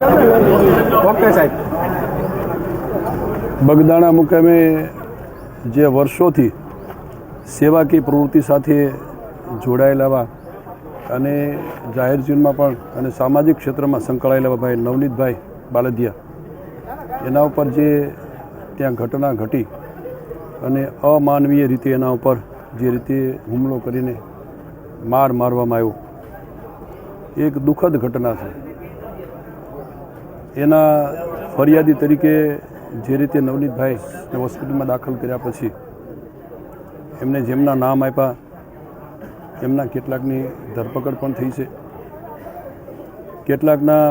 Okay સાહેબ. બગદાણા મુકામે જે વર્ષોથી સેવાકીય પ્રવૃત્તિ સાથે જોડાયેલા અને જાહેર જીવનમાં પણ અને સામાજિક ક્ષેત્રમાં સંકળાયેલા ભાઈ નવનીતભાઈ બાલદિયા એના ઉપર જે ત્યાં ઘટના ઘટી અને અમાનવીય રીતે એના ઉપર જે રીતે હુમલો કરીને મારવામાં આવ્યો, એક દુઃખદ ઘટના છે. એના ફરિયાદી તરીકે જે રીતે નવનીતભાઈને હોસ્પિટલમાં દાખલ કર્યા પછી એમને જેમના નામ આપ્યા એમના કેટલાકની ધરપકડ પણ થઈ છે. કેટલાકના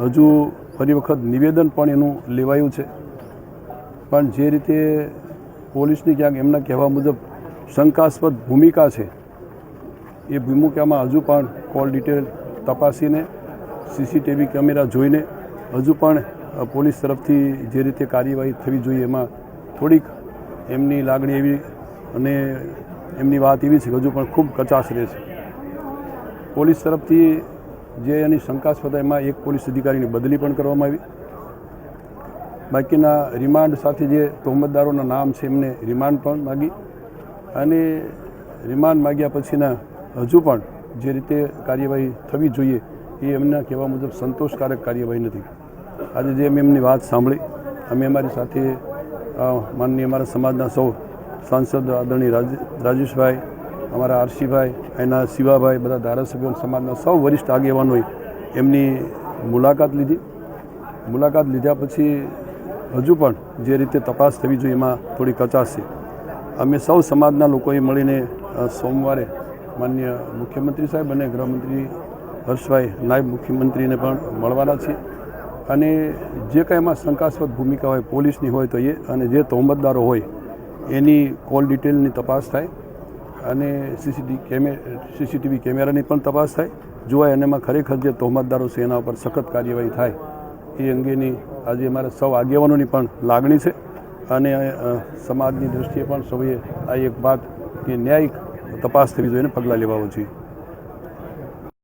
હજુ ફરી વખત નિવેદન પણ એનું લેવાયું છે. પણ જે રીતે પોલીસની ક્યાંક એમના કહેવા મુજબ શંકાસ્પદ ભૂમિકા છે, એ ભૂમિકામાં હજુ પણ કોલ ડિટેલ તપાસીને સીસીટીવી કેમેરા જોઈને હજુ પણ પોલીસ તરફથી જે રીતે કાર્યવાહી થવી જોઈએ એમાં થોડીક એમની લાગણી એવી અને એમની વાત એવી છે કે હજુ પણ ખૂબ કચાશ રહે છે. પોલીસ તરફથી જે એની શંકાસ્પદ એમાં એક પોલીસ અધિકારીની બદલી પણ કરવામાં આવી. બાકીના રિમાન્ડ સાથે જે તહોમતદારોના નામ છે એમને રિમાન્ડ પણ માગી અને રિમાન્ડ માગ્યા પછીના હજુ પણ જે રીતે કાર્યવાહી થવી જોઈએ એ એમના કહેવા મુજબ સંતોષકારક કાર્યવાહી નથી. આજે જે અમે એમની વાત સાંભળી, અમે અમારી સાથે માનનીય અમારા સમાજના સૌ સાંસદ આદરણીય રાજેશભાઈ, અમારા આરસીભાઈ, એના શિવાભાઈ, બધા ધારાસભ્યો સમાજના સૌ વરિષ્ઠ આગેવાનોએ એમની મુલાકાત લીધી. મુલાકાત લીધા પછી હજુ પણ જે રીતે તપાસ થવી જોઈએ એમાં થોડી કચાશ છે. અમે સૌ સમાજના લોકોએ મળીને સોમવારે માનનીય મુખ્યમંત્રી સાહેબ અને ગૃહમંત્રી હર્ષભાઈ નાયબ મુખ્યમંત્રીને પણ મળવાના છીએ અને જે કંઈ એમાં શંકાસ્પદ ભૂમિકા હોય પોલીસની હોય તો એ અને જે તહોમતદારો હોય એની કોલ ડિટેલની તપાસ થાય અને સીસીટીવી કેમેરાની પણ તપાસ થાય, જોવાય અને એમાં ખરેખર જે તહોમતદારો છે એના ઉપર સખત કાર્યવાહી થાય એ અંગેની આજે અમારા સૌ આગેવાનોની પણ લાગણી છે અને સમાજની દૃષ્ટિએ પણ સૌએ આ એક વાત કે ન્યાયિક તપાસ થવી જોઈએ અને પગલાં લેવા જોઈએ.